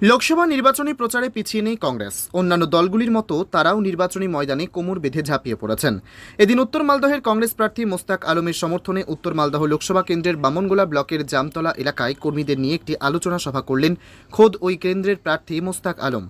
লোকসভা নির্বাচনী প্রচারে পিছিয়ে নেই কংগ্রেস। অন্যান্য দলগুলির মতো তারাও নির্বাচনী ময়দানে কোমর বেঁধে ঝাঁপিয়ে পড়েছেন। এদিন উত্তর মালদহের কংগ্রেস প্রার্থী মোস্তাক আলমের সমর্থনে উত্তর মালদহ লোকসভা কেন্দ্রের বামনগোলা ব্লকের জামতলা এলাকায় কর্মীদের নিয়ে একটি আলোচনা সভা করলেন খোদ ওই কেন্দ্রের প্রার্থী মোস্তাক আলম।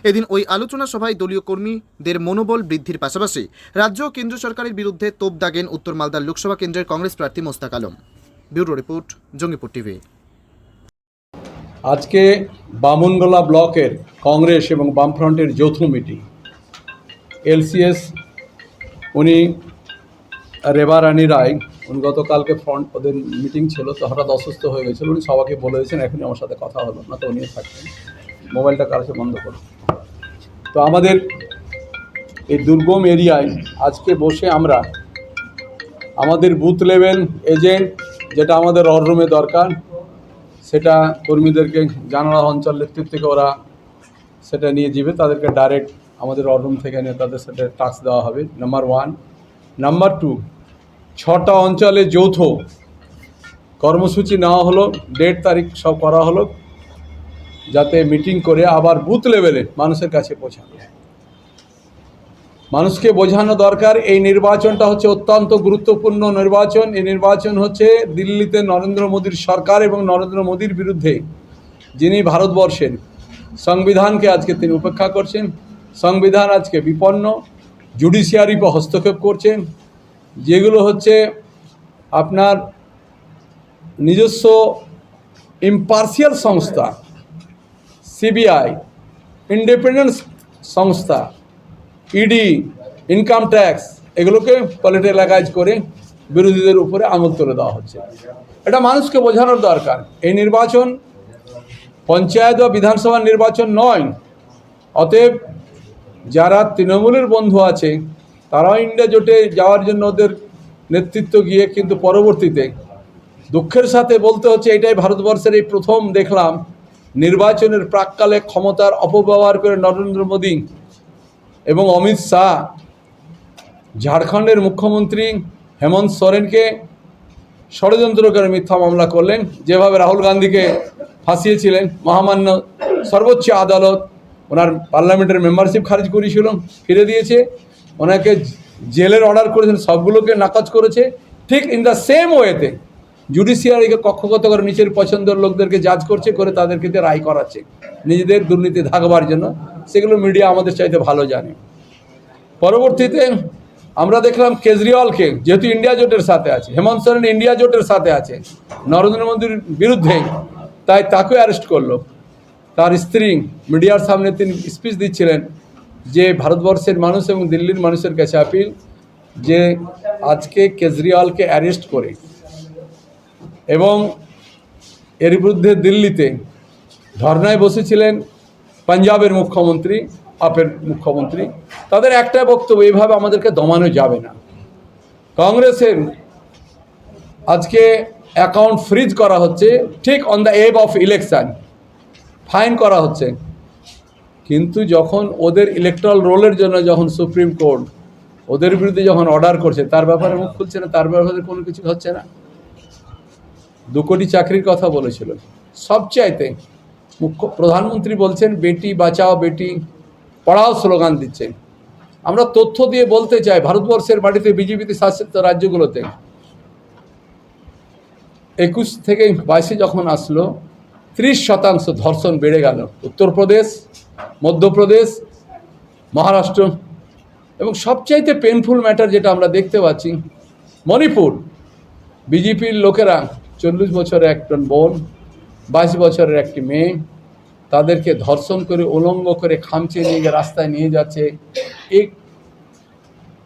এদিন ওই আলোচনা সভায় দলীয় কর্মীদের মনোবল বৃদ্ধির পাশাপাশি রাজ্য ও কেন্দ্র সরকারের বিরুদ্ধে তোপ দাগেন উত্তর মালদার লোকসভা কেন্দ্রের কংগ্রেস প্রার্থী Mostak Alam. Bureau report, Jangipur TV. আজকে বামনগোলা ব্লকের কংগ্রেস এবং বামফ্রন্টের যৌথ মিটিং। এলসিএস উনি রেবা রানী রায় উনি গতকালকে ফ্রন্ট ওদের মিটিং ছিল, তো হঠাৎ অসুস্থ হয়ে গেছিল। উনি সবাইকে বলে দিয়েছেন এখনই আমার সাথে কথা হলো না, তো উনিও থাকবেন। মোবাইলটা কাছে বন্ধ করুন। তো আমাদের এই দুর্গম এরিয়ায় আজকে বসে আমরা আমাদের বুথ লেভেল এজেন্ট যেটা আমাদের রুমে দরকার সেটা কর্মীদেরকে জানালা অঞ্চল নেতৃত্ব থেকে ওরা সেটা নিয়ে যাবে, তাদেরকে ডাইরেক্ট আমাদের রুম থেকে নিয়ে তাদের সেটা টাস্ক দেওয়া হবে। নাম্বার 1। নাম্বার 2, 6টা অঞ্চলে যৌথ কর্মসূচি নেওয়া হলো, ডেট তারিখ সব করা হলো, যাতে মিটিং করে আবার বুথ লেভেলে মানুষের কাছে পৌঁছানো। মানুষকে বোঝানো দরকার এই নির্বাচনটা হচ্ছে অত্যন্ত গুরুত্বপূর্ণ নির্বাচন। এই নির্বাচন হচ্ছে দিল্লিতে নরেন্দ্র মোদীর সরকার এবং নরেন্দ্র মোদীর বিরুদ্ধে, যিনি ভারতবর্ষের সংবিধানকে আজকে তিনি উপেক্ষা করছেন। সংবিধান আজকে বিপন্ন, জুডিশিয়ারি পর হস্তক্ষেপ করছেন, যেগুলো হচ্ছে আপনার নিজস্ব ইম্পার্সিয়াল সংস্থা, সিবিআই, ইন্ডিপেন্ডেন্ট সংস্থা, ইডি, ইনকাম ট্যাক্স, এগুলোকে পলিটিক্যালাইজ করে বিরোধীদের উপরে আঙুল তুলে দেওয়া হচ্ছে। এটা মানুষকে বোঝানোর দরকার। এই নির্বাচন পঞ্চায়েত বা বিধানসভার নির্বাচন নয়। অতএব যারা তৃণমূলের বন্ধু আছে তারাও ইন্ডিয়া জোটে যাওয়ার জন্য ওদের নেতৃত্ব গিয়ে, কিন্তু পরবর্তীতে দুঃখের সাথে বলতে হচ্ছে এটাই ভারতবর্ষের এই প্রথম দেখলাম নির্বাচনের প্রাককালে ক্ষমতার অপব্যবহার করে নরেন্দ্র মোদী এবং অমিত শাহ ঝাড়খণ্ডের মুখ্যমন্ত্রী হেমন্ত সোরেনকে ষড়যন্ত্র করে মিথ্যা মামলা করলেন। যেভাবে রাহুল গান্ধীকে ফাঁসিয়েছিলেন, মহামান্য সর্বোচ্চ আদালত ওনার পার্লামেন্টের মেম্বারশিপ খারিজ করেছিল, ফিরে দিয়েছে। ওনাকে জেলের অর্ডার করেছেন, সবগুলোকে নাকচ করেছে। ঠিক ইন দ্য সেম ওয়েতে জুডিশিয়ারিকে কক্ষগত করে নিচের পছন্দের লোকদেরকে জাজ করছে, করে তাদেরকে দিয়ে রায় করাচ্ছে নিজেদের দুর্নীতি ঢাকবার জন্য। সেগুলো মিডিয়া আমাদের চাইতে ভালো জানে। পরবর্তীতে আমরা দেখলাম কেজরিওয়ালকে, যেহেতু ইন্ডিয়া জোটের সাথে আছে, হেমন্ত সোরেন ইন্ডিয়া জোটের সাথে আছে নরেন্দ্র মোদীর বিরুদ্ধে, তাই তাকে অ্যারেস্ট করলো। তার স্ত্রী মিডিয়ার সামনে তিনি স্পিচ দিচ্ছিলেন যে ভারতবর্ষের মানুষ এবং দিল্লির মানুষের কাছে আপিল যে আজকে কেজরিওয়ালকে অ্যারেস্ট করে এবং এর বিরুদ্ধে দিল্লিতে ধর্নায় বসেছিলেন পাঞ্জাবের মুখ্যমন্ত্রী, আপের মুখ্যমন্ত্রী। তাদের একটা বক্তব্য, এইভাবে আমাদেরকে দমানো যাবে না। কংগ্রেসের আজকে অ্যাকাউন্ট ফ্রিজ করা হচ্ছে, ঠিক on the eve of election fine করা হচ্ছে, কিন্তু যখন ওদের ইলেকট্রাল রোলের জন্য যখন সুপ্রিম কোর্ট ওদের বিরুদ্ধে যখন অর্ডার করছে, তার ব্যাপারে মুখ খুলছে না, তার ব্যাপারে কোনো কিছু হচ্ছে না। 2 কোটি চাকরির কথা বলেছিল। সবচাইতে প্রধানমন্ত্রী বলছেন বেটি বাঁচাও বেটি পড়াও স্লোগান দিচ্ছেন। আমরা তথ্য দিয়ে বলতে চাই, ভারতবর্ষের মাটিতে বিজেপিতে শাসিত রাজ্যগুলোতে 21 থেকে 22 যখন আসলো 30% ধর্ষণ বেড়ে গেল। উত্তরপ্রদেশ, মধ্যপ্রদেশ, মহারাষ্ট্র, এবং সবচাইতে পেনফুল ম্যাটার যেটা আমরা দেখতে পাচ্ছি মণিপুর। বিজেপির লোকেরা 40 বছরের একজন বোন, 22 বছরের একটি মেয়ে, তাদেরকে ধর্ষণ করে উলঙ্গ করে খামচে নিয়ে গিয়ে রাস্তায় নিয়ে যাচ্ছে। এই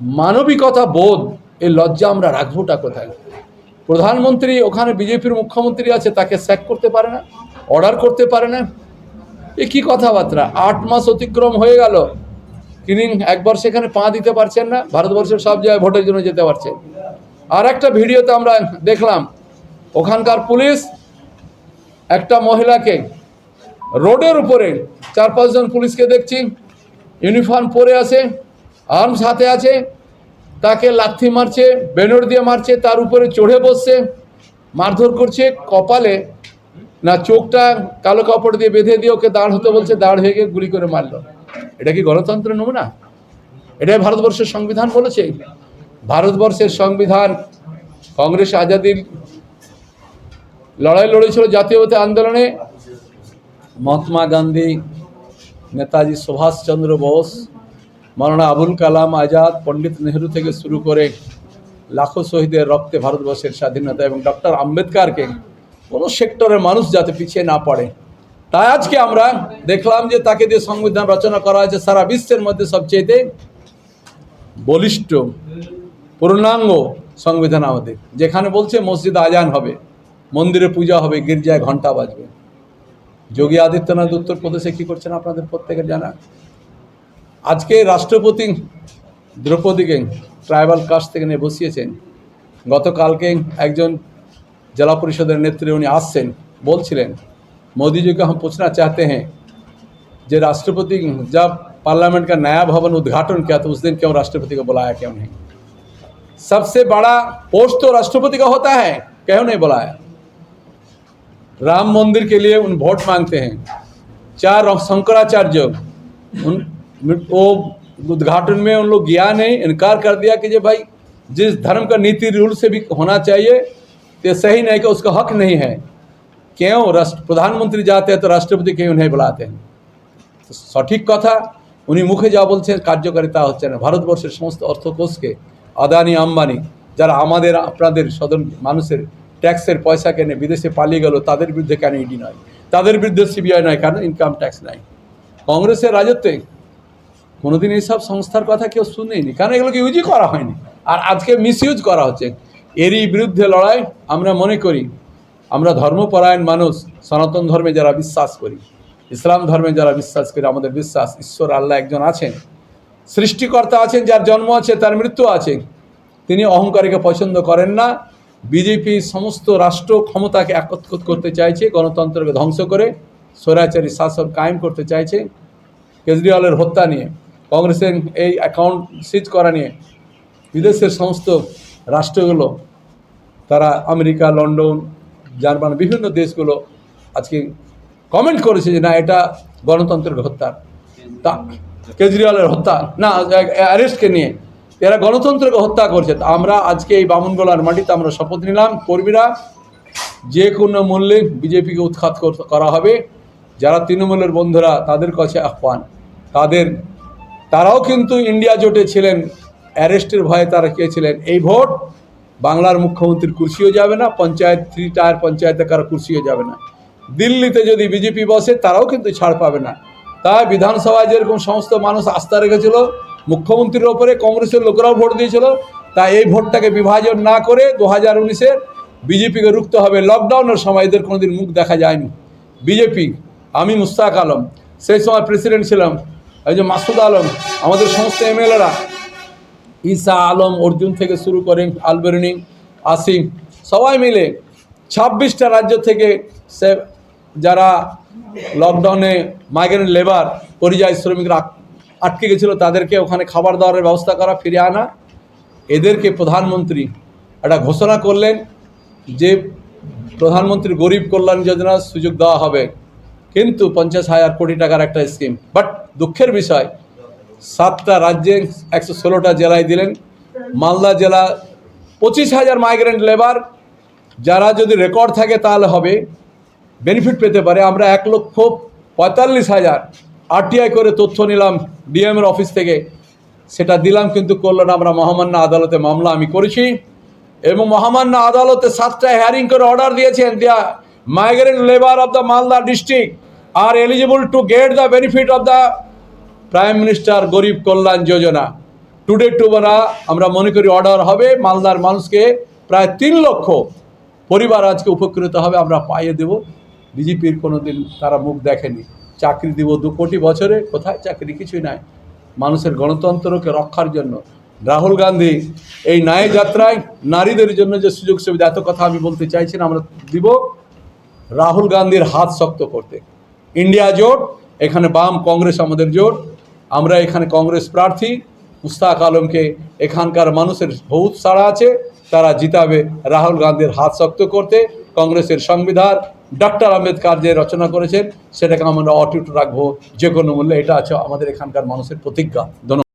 মানবিকতা বোধ, এই লজ্জা আমরা রাখবোটা কোথায়? প্রধানমন্ত্রী ওখানে বিজেপির মুখ্যমন্ত্রী আছে, তাকে স্যাক করতে পারে না, অর্ডার করতে পারে না। এ কী কথাবার্তা? 8 মাস অতিক্রম হয়ে গেল, তিনি একবার সেখানে পা দিতে পারছেন না। ভারতবর্ষের সব জায়গায় ভোটের জন্য যেতে পারছেন। আর একটা ভিডিওতে আমরা দেখলাম ওখানকার পুলিশ একটা মহিলাকে রোডের উপরে 4-5 জন পুলিশকে দেখছি ইউনিফর্ম পরে আছে, আর্মস হাতে আছে, তাকে লাথি মারছে, বেনর দিয়ে মারছে, তার উপরে চড়ে বসছে, মারধর করছে। কপালে না চোখটা কালো কাপড় দিয়ে বেঁধে দিয়ে ওকে দাঁড় হতে বলছে, দাঁড় হয়ে গিয়ে গুলি করে মারলো। এটা কি গণতন্ত্রের নমুনা? এটাই ভারতবর্ষের সংবিধান বলেছে। ভারতবর্ষের সংবিধান কংগ্রেস আজাদির লড়াই লড়েছিল জাতীয়তা আন্দোলনে। মহাত্মা গান্ধী, নেতাজি সুভাষচন্দ্র বোস, মৌলানা আবুল কালাম আজাদ, পণ্ডিত নেহরু থেকে শুরু করে লাখো শহীদের রক্তে ভারতবর্ষের স্বাধীনতা, এবং ডক্টর আম্বেদকারকে কোনো সেক্টরের মানুষ যাতে পিছিয়ে না পড়ে, তাই আজকে আমরা দেখলাম যে তাকে দিয়ে সংবিধান রচনা করা হয়েছে সারা বিশ্বের মধ্যে সবচেয়ে বলিষ্ঠ পূর্ণাঙ্গ সংবিধান আমাদের, যেখানে বলছে মসজিদে আজান হবে, মন্দিরে পূজা হবে, গির্জায় ঘন্টা বাজবে। যোগী আদিত্যনাথ উত্তরপ্রদেশে কী করছেন আপনাদের প্রত্যেকের জানা। আজকে রাষ্ট্রপতি দ্রৌপদীকে ট্রাইবাল কাস্ট থেকে নিয়ে বসিয়েছেন। গতকালকে একজন জেলা পরিষদের নেত্রী উনি আসছেন, বলছিলেন मोदी जी को हम पूछना चाहते हैं जो राष्ट्रपति जब पार्लियामेंट का नया भवन उद्घाटन किया तो उस दिन क्यों राष्ट्रपति को बुलाया, क्यों नहीं? सबसे बड़ा पोस्ट तो राष्ट्रपति का होता है, क्यों नहीं बुलाया? राम मंदिर के लिए उन वोट मांगते हैं। 4 शंकराचार्य वो उद्घाटन में उन लोग गया नहीं, इनकार कर दिया कि जो भाई जिस धर्म का नीति रूल से भी होना चाहिए तो सही नहीं, कि उसका हक नहीं है। क्यों प्रधानमंत्री जाते हैं तो राष्ट्रपति क्यों नहीं बुलाते हैं? तो सठिक कथा उन्हीं मुखे जा बोलছেন, কার্যকারিতা হচ্ছে না। ভারতবর্ষের সমস্ত অর্থকোষকে আদানি আম্বানি যারা আমাদের আপনাদের সাধারণ মানুষের ট্যাক্সের পয়সা কেনে বিদেশে পালিয়ে গেল, তাদের বিরুদ্ধে কেন ইডি নয়, তাদের বিরুদ্ধে সিবিআই নয়, কেন ইনকাম ট্যাক্স নাই? কংগ্রেসের রাজত্বে কোনোদিন এইসব সংস্থার কথা কেউ শুনেনি, কারণ এগুলোকে ইউজই করা হয়নি, আর আজকে মিসইউজ করা হচ্ছে। এরই বিরুদ্ধে লড়াই আমরা মনে করি। আমরা ধর্মপরায়ণ মানুষ, সনাতন ধর্মে যারা বিশ্বাস করি, ইসলাম ধর্মে যারা বিশ্বাস করি, আমাদের বিশ্বাস ঈশ্বর আল্লাহ একজন আছেন, সৃষ্টিকর্তা আছেন, যার জন্ম আছে তার মৃত্যু আছে। তিনি অহংকারীকে পছন্দ করেন না। বিজেপি সমস্ত রাষ্ট্র ক্ষমতাকে একত্রিত করতে চাইছে, গণতন্ত্রকে ধ্বংস করে স্বৈরাচারী শাসন কায়েম করতে চাইছে। কেজরিওয়ালের হত্যা নিয়ে, কংগ্রেসের এই অ্যাকাউন্ট সিজ করা নিয়ে বিদেশের সমস্ত রাষ্ট্রগুলো, তারা আমেরিকা, লন্ডন, জার্মান, বিভিন্ন দেশগুলো আজকে কমেন্ট করেছে যে না, এটা গণতন্ত্রের হত্যা। তা কেজরিওয়ালের হত্যা না, অ্যারেস্টকে নিয়ে এরা গণতন্ত্রকে হত্যা করছে। আমরা আজকে এই বামনগোলার মাটিতে আমরা শপথ নিলাম, কর্মীরা যে কোনো মূল্যে বিজেপিকে উৎখাত করা হবে। যারা তৃণমূলের বন্ধুরা, তাদের কাছে আহ্বান, তারাও কিন্তু ইন্ডিয়া জোটে ছিলেন, অ্যারেস্টের ভয়ে তারা কে ছিলেন। এই ভোট বাংলার মুখ্যমন্ত্রীর কুর্সিও যাবে না, পঞ্চায়েত 3 টায়ার পঞ্চায়েতে কারো কুর্সিও যাবে না। দিল্লিতে যদি বিজেপি বসে তারাও কিন্তু ছাড় পাবে না। তাই বিধানসভায় যেরকম সমস্ত মানুষ আস্থা রেখেছিল মুখ্যমন্ত্রীর ওপরে, কংগ্রেসের লোকেরাও ভোট দিয়েছিল, তাই এই ভোটটাকে বিভাজন না করে 2019-এর বিজেপিকে রুখতে হবে। লকডাউনের সময় এদের কোনোদিন মুখ দেখা যায়নি বিজেপি। আমি মুস্তাক আলম, সেই সময় প্রেসিডেন্ট ছিলাম, এই যে মাসুদ আলম, আমাদের সমস্ত এমএলএরা, ঈসা আলম, অর্জুন থেকে শুরু করে আলবেরুনি, আসিম, সবাই মিলে 26টা রাজ্য থেকে সে যারা লকডাউনে মাইগ্রেন্ট লেবার, পরিযায়ী শ্রমিকরা আটকে গেছিলো, তাদেরকে ওখানে খাবার দাবারের ব্যবস্থা করা, ফিরে আনা। এদেরকে প্রধানমন্ত্রী একটা ঘোষণা করলেন যে প্রধানমন্ত্রী গরিব কল্যাণ যোজনার সুযোগ দেওয়া হবে, কিন্তু 50,000 কোটি টাকার একটা স্কিম। বাট দুঃখের বিষয়, 7টা রাজ্যে 116টা জেলায় দিলেন। মালদা জেলা 25,000 মাইগ্রেন্ট লেবার, যারা যদি রেকর্ড থাকে তাহলে হবে, বেনিফিট পেতে পারে। আমরা 1,45,000 আরটিআই করে তথ্য নিলাম ডিএমের অফিস থেকে, সেটা দিলাম, কিন্তু করলো না। আমরা মহামান্য আদালতে মামলা আমি করেছি, এবং মহামান্য আদালতে 7টা হিয়ারিং করে অর্ডার দিয়েছেন, দিয়া migrant labour of the Malda district are eligible to get the benefit of the prime minister গরিব কল্যাণ যোজনা। টুডে টুবারা আমরা মনে করি অর্ডার হবে, মালদার মানুষকে প্রায় 3 লক্ষ পরিবার আজকে উপকৃত হবে, আমরা পাইয়ে দেব। বিজেপির কোনো দিন তারা মুখ দেখেনি। চাকরি দিব 2 কোটি বছরে, কোথায় চাকরি? কিছুই নাই। মানুষের গণতন্ত্রকে রক্ষার জন্য রাহুল গান্ধী এই ন্যায় যাত্রায় নারীদের জন্য যে সুযোগ সুবিধা, এত কথা আমি বলতে চাইছি না, আমরা দিব রাহুল গান্ধীর হাত শক্ত করতে। ইন্ডিয়া জোট, এখানে বাম কংগ্রেস আমাদের জোট, আমরা এখানে কংগ্রেস প্রার্থী মুস্তাক আলমকে, এখানকার মানুষের বহুত সাড়া আছে, তারা জিতাবে রাহুল গান্ধীর হাত শক্ত করতে। কংগ্রেসের সংবিধান ডক্টর আম্বেদকর যে রচনা করেছেন সেটাকে আমরা অটুট রাখবো যে কোনো মূল্যে। এটা আছে আমাদের এখানকার মানুষের প্রতিজ্ঞা। ধন্যবাদ।